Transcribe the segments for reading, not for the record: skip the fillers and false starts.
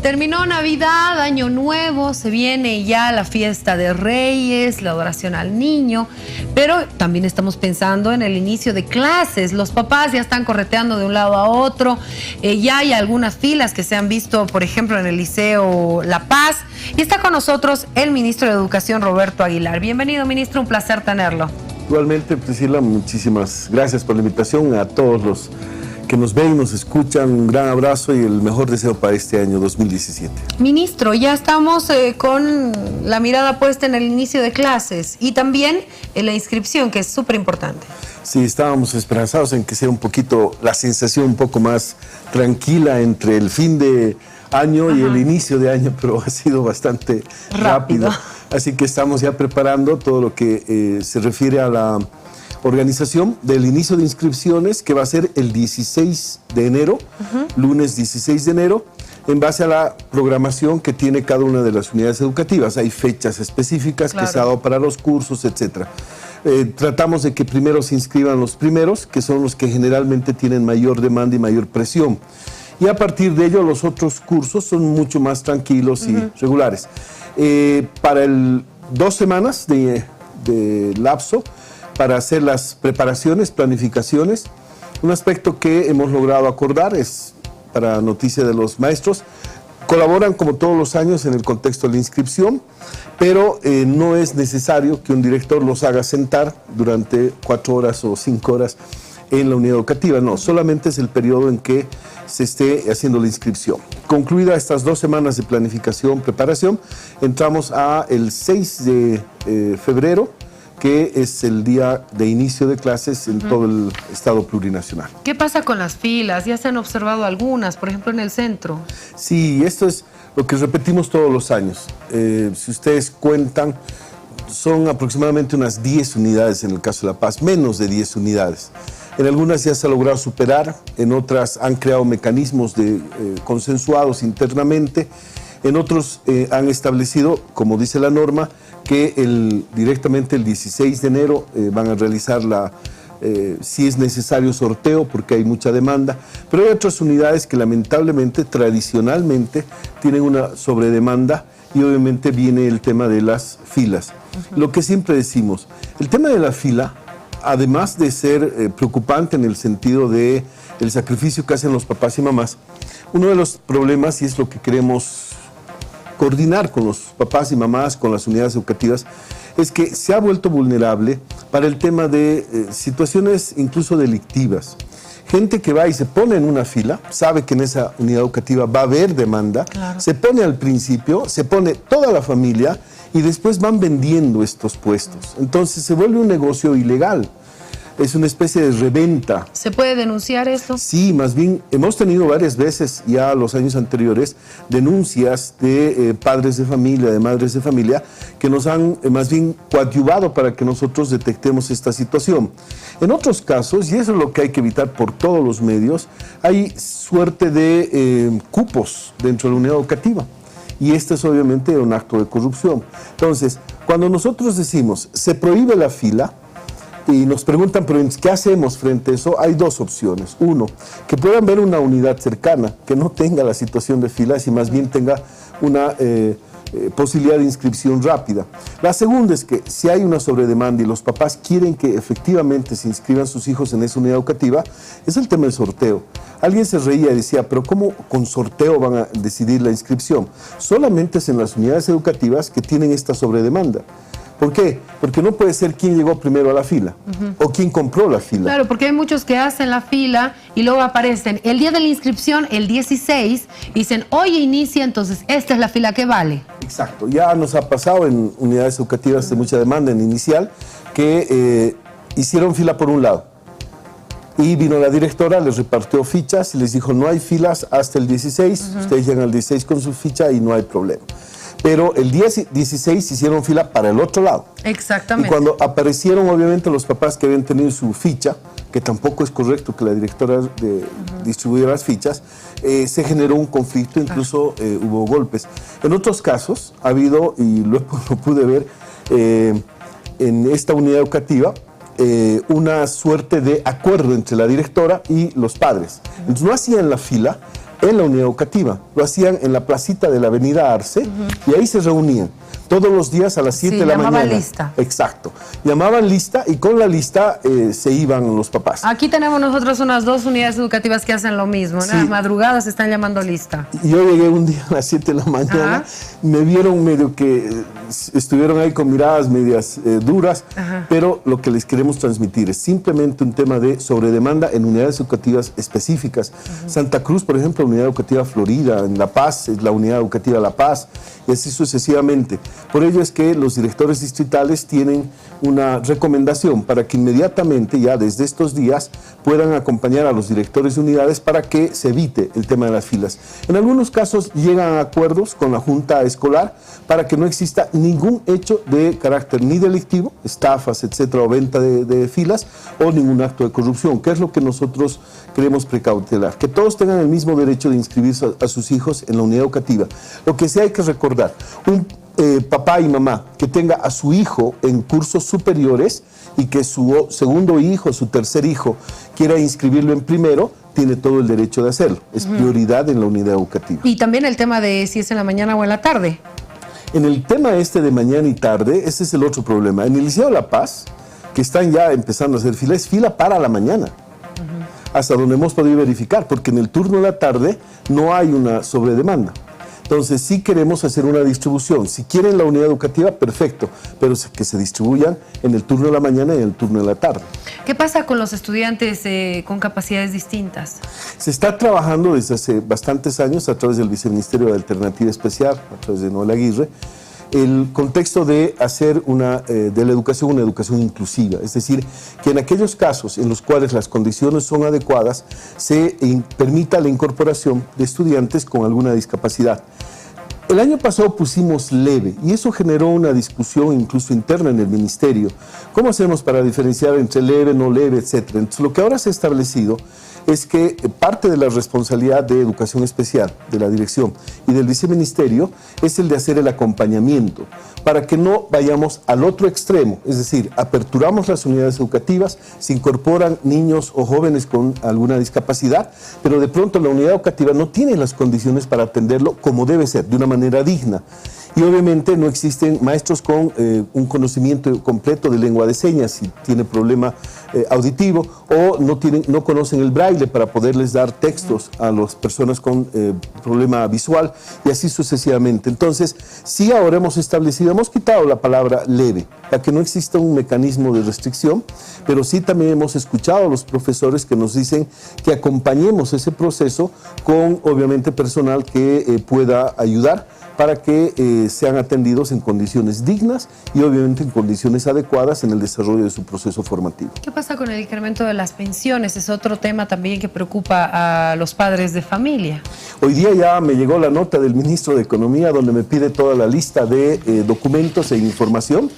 Terminó Navidad, Año Nuevo, se viene ya la fiesta de Reyes, la adoración al niño, pero también estamos pensando en el inicio de clases. Los papás ya están correteando de un lado a otro, ya hay algunas filas que se han visto, por ejemplo, en el Liceo La Paz, y está con nosotros el ministro de Educación, Roberto Aguilar. Bienvenido, ministro, un placer tenerlo. Igualmente, Priscila, muchísimas gracias por la invitación. A todos los que nos ven, nos escuchan, un gran abrazo y el mejor deseo para este año 2017. Ministro, ya estamos con la mirada puesta en el inicio de clases y también en la inscripción, que es súper importante. Sí, estábamos esperanzados en que sea un poquito, la sensación un poco más tranquila entre el fin de año y el inicio de año, pero ha sido bastante rápido. Así que estamos ya preparando todo lo que se refiere a la organización del inicio de inscripciones, que va a ser el 16 de enero, lunes 16 de enero, en base a la programación que tiene cada una de las unidades educativas. Hay fechas específicas que se ha dado para los cursos, etc. Tratamos de que primero se inscriban los primeros, que son los que generalmente tienen mayor demanda y mayor presión. Y a partir de ello, los otros cursos son mucho más tranquilos y regulares. Para 2 semanas de lapso, para hacer las preparaciones, planificaciones. Un aspecto que hemos logrado acordar es, para noticia de los maestros, colaboran como todos los años en el contexto de la inscripción, pero no es necesario que un director los haga sentar durante 4 horas o 5 horas en la unidad educativa. No, solamente es el periodo en que se esté haciendo la inscripción. Concluida estas 2 semanas de planificación, preparación, entramos a el 6 de febrero, que es el día de inicio de clases en todo el estado plurinacional. ¿Qué pasa con las filas? Ya se han observado algunas, por ejemplo, en el centro. Sí, esto es lo que repetimos todos los años. Si ustedes cuentan, son aproximadamente unas 10 unidades en el caso de La Paz, menos de 10 unidades. En algunas ya se ha logrado superar, en otras han creado mecanismos consensuados internamente, en otros han establecido, como dice la norma, que directamente el 16 de enero van a realizar si es necesario, sorteo, porque hay mucha demanda. Pero hay otras unidades que lamentablemente, tradicionalmente, tienen una sobredemanda y obviamente viene el tema de las filas. Lo que siempre decimos, el tema de la fila, además de ser preocupante en el sentido de el sacrificio que hacen los papás y mamás, uno de los problemas, y es lo que queremos coordinar con los papás y mamás, con las unidades educativas, es que se ha vuelto vulnerable para el tema de situaciones incluso delictivas. Gente que va y se pone en una fila, sabe que en esa unidad educativa va a haber demanda, se pone al principio, se pone toda la familia y después van vendiendo estos puestos. Entonces se vuelve un negocio ilegal. Es una especie de reventa. ¿Se puede denunciar esto? Sí, más bien hemos tenido varias veces ya los años anteriores denuncias de padres de familia, de madres de familia, que nos han más bien coadyuvado para que nosotros detectemos esta situación. En otros casos, y eso es lo que hay que evitar por todos los medios, hay suerte de cupos dentro de la unidad educativa. Y este es obviamente un acto de corrupción. Entonces, cuando nosotros decimos se prohíbe la fila, y nos preguntan, pero ¿qué hacemos frente a eso? Hay 2 opciones. Uno, que puedan ver una unidad cercana, que no tenga la situación de filas y más bien tenga una posibilidad de inscripción rápida. La segunda es que si hay una sobredemanda y los papás quieren que efectivamente se inscriban sus hijos en esa unidad educativa, es el tema del sorteo. Alguien se reía y decía, pero ¿cómo con sorteo van a decidir la inscripción? Solamente es en las unidades educativas que tienen esta sobredemanda. ¿Por qué? Porque no puede ser quién llegó primero a la fila o quién compró la fila. Claro, porque hay muchos que hacen la fila y luego aparecen el día de la inscripción, el 16, dicen, hoy inicia, entonces esta es la fila que vale. Exacto, ya nos ha pasado en unidades educativas de mucha demanda en inicial que hicieron fila por un lado y vino la directora, les repartió fichas y les dijo, no hay filas hasta el 16, ustedes llegan al 16 con su ficha y no hay problema. Pero el día 16 hicieron fila para el otro lado. Exactamente. Y cuando aparecieron, obviamente, los papás que habían tenido su ficha, que tampoco es correcto que la directora distribuyera las fichas, se generó un conflicto, incluso hubo golpes. En otros casos, ha habido, y lo pude ver en esta unidad educativa, una suerte de acuerdo entre la directora y los padres. Entonces no hacían la fila, en la unidad educativa. Lo hacían en la placita de la avenida Arce y ahí se reunían todos los días a las 7 de la mañana. Llamaban lista. Exacto. Llamaban lista y con la lista se iban los papás. Aquí tenemos nosotros unas 2 unidades educativas que hacen lo mismo. Sí. En las madrugadas se están llamando lista. Yo llegué un día a las 7 de la mañana, me vieron medio que estuvieron ahí con miradas medias duras, pero lo que les queremos transmitir es simplemente un tema de sobredemanda en unidades educativas específicas. Santa Cruz, por ejemplo, la unidad educativa Florida, en La Paz, es la unidad educativa La Paz, y así sucesivamente. Por ello es que los directores distritales tienen una recomendación para que inmediatamente, ya desde estos días, puedan acompañar a los directores de unidades para que se evite el tema de las filas. En algunos casos llegan a acuerdos con la Junta Escolar para que no exista ningún hecho de carácter ni delictivo, estafas, etcétera, o venta de filas, o ningún acto de corrupción, que es lo que nosotros queremos precautelar. Que todos tengan el mismo derecho de inscribirse a sus hijos en la unidad educativa. Lo que sí hay que recordar, un papá y mamá que tenga a su hijo en cursos superiores y que su segundo hijo, su tercer hijo, quiera inscribirlo en primero, tiene todo el derecho de hacerlo. Es prioridad en la unidad educativa. Y también el tema de si es en la mañana o en la tarde. En el tema de mañana y tarde, ese es el otro problema. En el Liceo La Paz, que están ya empezando a hacer fila, es fila para la mañana. Hasta donde hemos podido verificar, porque en el turno de la tarde no hay una sobredemanda. Entonces sí queremos hacer una distribución. Si quieren la unidad educativa, perfecto, pero que se distribuyan en el turno de la mañana y en el turno de la tarde. ¿Qué pasa con los estudiantes con capacidades distintas? Se está trabajando desde hace bastantes años a través del Viceministerio de Alternativa Especial, a través de Noel Aguirre, el contexto de hacer de la educación una educación inclusiva, es decir, que en aquellos casos en los cuales las condiciones son adecuadas se permita la incorporación de estudiantes con alguna discapacidad. El año pasado pusimos leve y eso generó una discusión incluso interna en el ministerio. ¿Cómo hacemos para diferenciar entre leve, no leve, etcétera? Entonces, lo que ahora se ha establecido es que parte de la responsabilidad de educación especial, de la dirección y del viceministerio, es el de hacer el acompañamiento, para que no vayamos al otro extremo, es decir, aperturamos las unidades educativas, se incorporan niños o jóvenes con alguna discapacidad, pero de pronto la unidad educativa no tiene las condiciones para atenderlo como debe ser, de una manera digna. Y obviamente no existen maestros con un conocimiento completo de lengua de señas, si tiene problema auditivo, o no conocen el braille para poderles dar textos a las personas con problema visual, y así sucesivamente. Entonces, sí ahora hemos quitado la palabra leve, para que no exista un mecanismo de restricción, pero sí también hemos escuchado a los profesores que nos dicen que acompañemos ese proceso con, obviamente, personal que pueda ayudar para que sean atendidos en condiciones dignas y obviamente en condiciones adecuadas en el desarrollo de su proceso formativo. ¿Qué pasa con el incremento de las pensiones? Es otro tema también que preocupa a los padres de familia. Hoy día ya me llegó la nota del ministro de Economía donde me pide toda la lista de documentos e información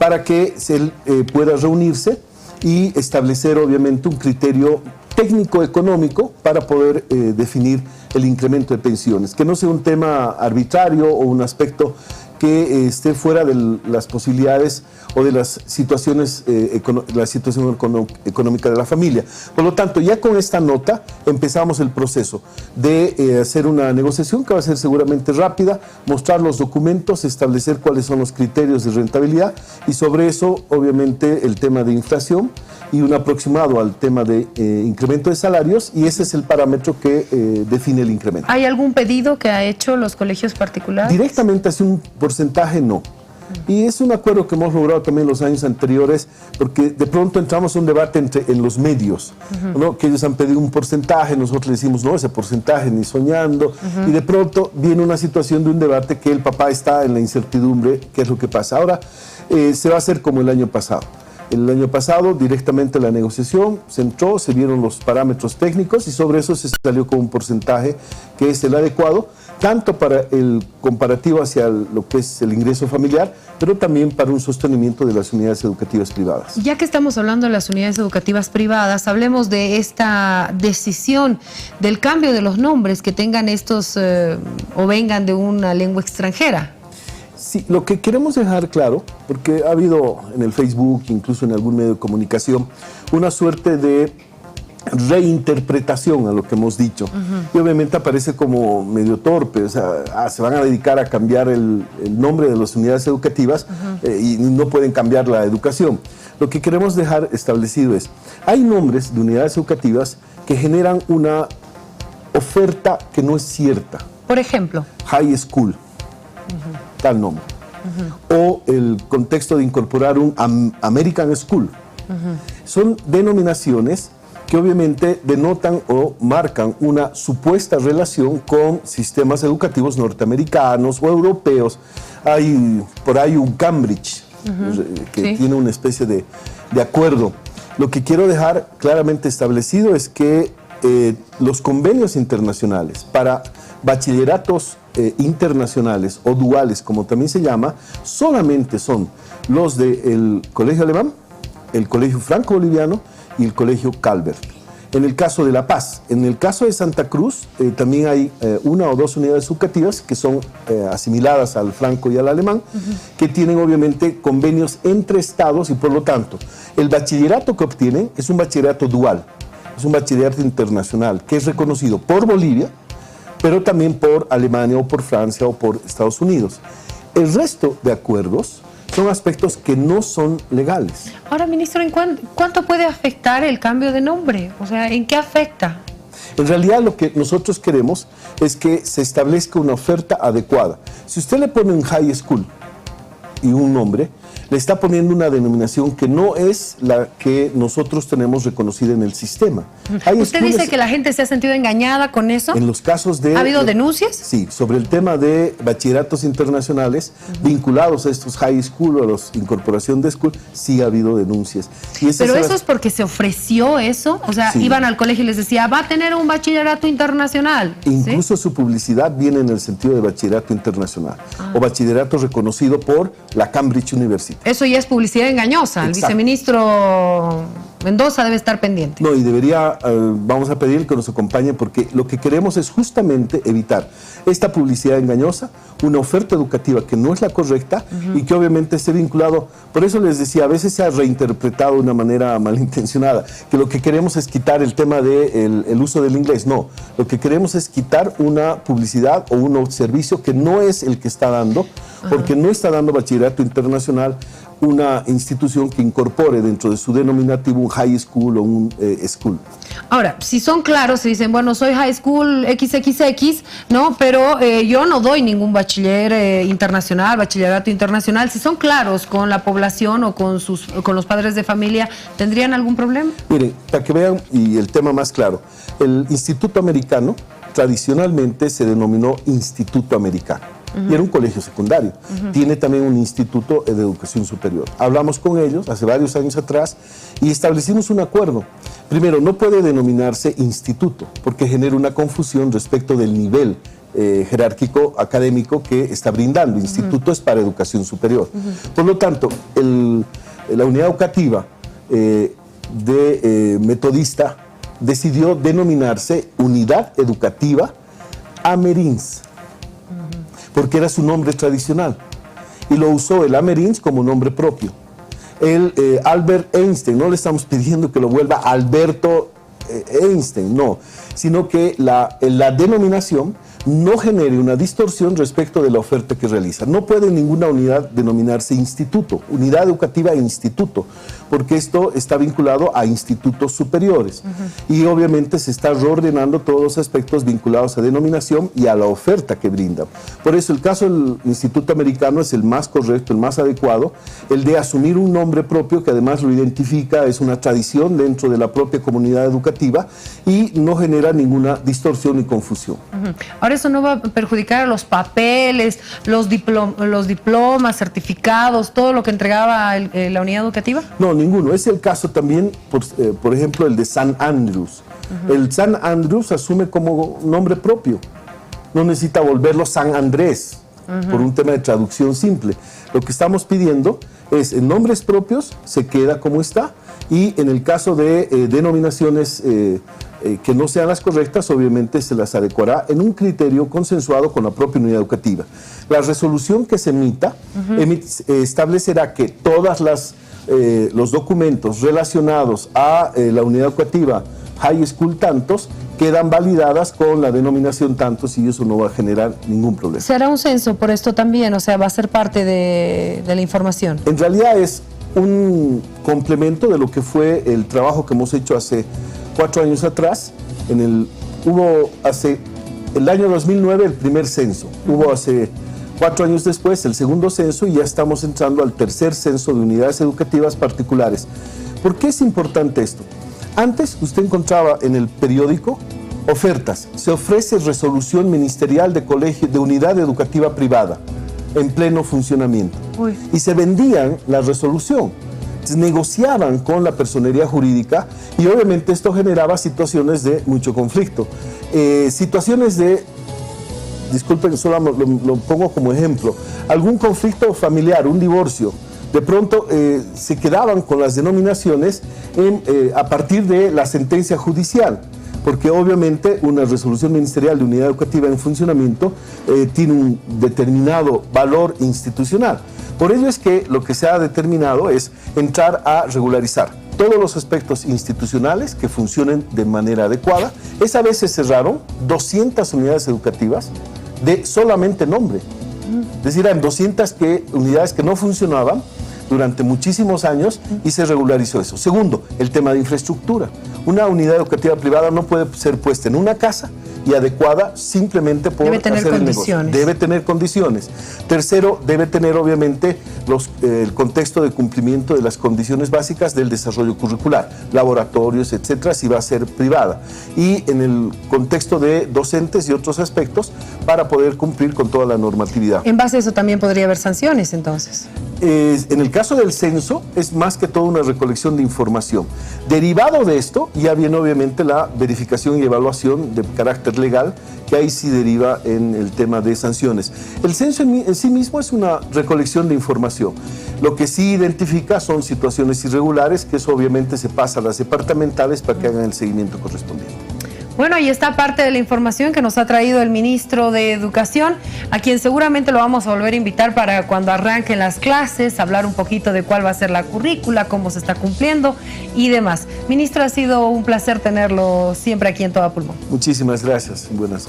para que se pueda reunirse y establecer obviamente un criterio técnico-económico para poder definir el incremento de pensiones, que no sea un tema arbitrario o un aspecto que esté fuera de las posibilidades o de las situaciones, la situación económica de la familia. Por lo tanto, ya con esta nota empezamos el proceso de hacer una negociación que va a ser seguramente rápida, mostrar los documentos, establecer cuáles son los criterios de rentabilidad y sobre eso, obviamente, el tema de inflación y un aproximado al tema de incremento de salarios, y ese es el parámetro que define el incremento. ¿Hay algún pedido que ha hecho los colegios particulares? Directamente hacia un porcentaje no. Y es un acuerdo que hemos logrado también los años anteriores, porque de pronto entramos a un debate en los medios, ¿no? Que ellos han pedido un porcentaje, nosotros le decimos, no, ese porcentaje ni soñando, y de pronto viene una situación de un debate que el papá está en la incertidumbre, qué es lo que pasa. Ahora se va a hacer como el año pasado. El año pasado, directamente la negociación se entró, se vieron los parámetros técnicos y sobre eso se salió con un porcentaje que es el adecuado, tanto para el comparativo hacia lo que es el ingreso familiar, pero también para un sostenimiento de las unidades educativas privadas. Ya que estamos hablando de las unidades educativas privadas, hablemos de esta decisión del cambio de los nombres que tengan estos o vengan de una lengua extranjera. Sí, lo que queremos dejar claro, porque ha habido en el Facebook, incluso en algún medio de comunicación, una suerte de reinterpretación a lo que hemos dicho. Y obviamente aparece como medio torpe, o sea, se van a dedicar a cambiar el nombre de las unidades educativas y no pueden cambiar la educación. Lo que queremos dejar establecido es, hay nombres de unidades educativas que generan una oferta que no es cierta. Por ejemplo. High School, tal nombre. O el contexto de incorporar un American School. Son denominaciones que obviamente denotan o marcan una supuesta relación con sistemas educativos norteamericanos o europeos. Hay por ahí un Cambridge, que tiene una especie de acuerdo. Lo que quiero dejar claramente establecido es que los convenios internacionales para bachilleratos internacionales o duales, como también se llama, solamente son los del Colegio Alemán, el Colegio Franco-Boliviano y el Colegio Calvert. En el caso de La Paz, en el caso de Santa Cruz, también hay una o dos unidades educativas que son asimiladas al franco y al alemán, que tienen obviamente convenios entre estados y por lo tanto el bachillerato que obtienen es un bachillerato dual, es un bachillerato internacional que es reconocido por Bolivia, pero también por Alemania o por Francia o por Estados Unidos. El resto de acuerdos son aspectos que no son legales. Ahora, ministro, ¿en cuánto puede afectar el cambio de nombre? O sea, ¿en qué afecta? En realidad lo que nosotros queremos es que se establezca una oferta adecuada. Si usted le pone un high school y un nombre, le está poniendo una denominación que no es la que nosotros tenemos reconocida en el sistema. ¿Usted dice que la gente se ha sentido engañada con eso? En los casos de... ¿Ha habido denuncias? Sí, sobre el tema de bachilleratos internacionales vinculados a estos high school o a la incorporación de school, sí ha habido denuncias. ¿Pero eso es porque se ofreció eso? O sea, iban al colegio y les decía, va a tener un bachillerato internacional. Incluso su publicidad viene en el sentido de bachillerato internacional o bachillerato reconocido por la Cambridge University. Eso ya es publicidad engañosa. Exacto. El viceministro Mendoza debe estar pendiente. No, y debería, vamos a pedir que nos acompañe porque lo que queremos es justamente evitar esta publicidad engañosa, una oferta educativa que no es la correcta y que obviamente esté vinculado. Por eso les decía, a veces se ha reinterpretado de una manera malintencionada, que lo que queremos es quitar el tema del uso del inglés. No, lo que queremos es quitar una publicidad o un servicio que no es el que está dando, porque no está dando bachillerato internacional una institución que incorpore dentro de su denominativo un high school o un school. Ahora, si son claros, si dicen, bueno, soy high school XXX, ¿no? Pero yo no doy ningún bachiller internacional, bachillerato internacional. Si son claros con la población o con los padres de familia, ¿tendrían algún problema? Miren, para que vean, y el tema más claro, el Instituto Americano tradicionalmente se denominó Instituto Americano. Y era un colegio secundario. Tiene también un instituto de educación superior. Hablamos con ellos hace varios años atrás y establecimos un acuerdo. Primero, no puede denominarse instituto porque genera una confusión respecto del nivel jerárquico académico que está brindando. Instituto es para educación superior. Por lo tanto, la unidad educativa metodista decidió denominarse Unidad Educativa Amerins, porque era su nombre tradicional, y lo usó el Amerins como nombre propio. Albert Einstein, no le estamos pidiendo que lo vuelva Alberto Einstein, no, sino que la denominación no genere una distorsión respecto de la oferta que realiza. No puede ninguna unidad denominarse instituto, unidad educativa e instituto, porque esto está vinculado a institutos superiores. Y obviamente se está reordenando todos los aspectos vinculados a denominación y a la oferta que brinda. Por eso el caso del Instituto Americano es el más correcto, el más adecuado, el de asumir un nombre propio que además lo identifica, es una tradición dentro de la propia comunidad educativa y no genera ninguna distorsión ni confusión. Ahora, ¿eso no va a perjudicar a los papeles, los diplomas, certificados, todo lo que entregaba la unidad educativa? No, ninguno. Es el caso también, por ejemplo, el de San Andrews. El San Andrews asume como nombre propio. No necesita volverlo San Andrés por un tema de traducción simple. Lo que estamos pidiendo es, en nombres propios, se queda como está, y en el caso de denominaciones que no sean las correctas, obviamente se las adecuará en un criterio consensuado con la propia unidad educativa. La resolución que se emita establecerá que todas los documentos relacionados a la unidad educativa high school tantos, quedan validadas con la denominación tantos y eso no va a generar ningún problema. ¿Será un censo por esto también? O sea, ¿va a ser parte de la información? En realidad es un complemento de lo que fue el trabajo que hemos hecho hace 4 años atrás. Hubo hace el año 2009 el primer censo, hubo hace 4 años después el segundo censo y ya estamos entrando al tercer censo de unidades educativas particulares. ¿Por qué es importante esto? Antes usted encontraba en el periódico ofertas, se ofrece resolución ministerial de colegio, de unidad educativa privada en pleno funcionamiento. Y se vendían la resolución, negociaban con la personería jurídica y obviamente esto generaba situaciones de mucho conflicto. Situaciones de, disculpen, solo lo pongo como ejemplo, algún conflicto familiar, un divorcio, de pronto se quedaban con las denominaciones a partir de la sentencia judicial, porque obviamente una resolución ministerial de unidad educativa en funcionamiento tiene un determinado valor institucional. Por ello es que lo que se ha determinado es entrar a regularizar todos los aspectos institucionales que funcionen de manera adecuada. Esa vez se cerraron 200 unidades educativas de solamente nombre. Es decir, eran 200 unidades que no funcionaban durante muchísimos años y se regularizó eso. Segundo, el tema de infraestructura. Una unidad educativa privada no puede ser puesta en una casa y adecuada simplemente por hacer el negocio. Debe tener condiciones. Tercero, debe tener obviamente el contexto de cumplimiento de las condiciones básicas del desarrollo curricular, laboratorios, etcétera, si va a ser privada. Y en el contexto de docentes y otros aspectos para poder cumplir con toda la normatividad. En base a eso también podría haber sanciones entonces. En el caso del censo es más que todo una recolección de información. Derivado de esto ya viene obviamente la verificación y evaluación de carácter legal, que ahí sí deriva en el tema de sanciones. El censo en sí mismo es una recolección de información. Lo que sí identifica son situaciones irregulares, que eso obviamente se pasa a las departamentales para que hagan el seguimiento correspondiente. Bueno, ahí está parte de la información que nos ha traído el ministro de Educación, a quien seguramente lo vamos a volver a invitar para cuando arranquen las clases, hablar un poquito de cuál va a ser la currícula, cómo se está cumpliendo y demás. Ministro, ha sido un placer tenerlo siempre aquí en Todo Pulmón. Muchísimas gracias. Buenas noches.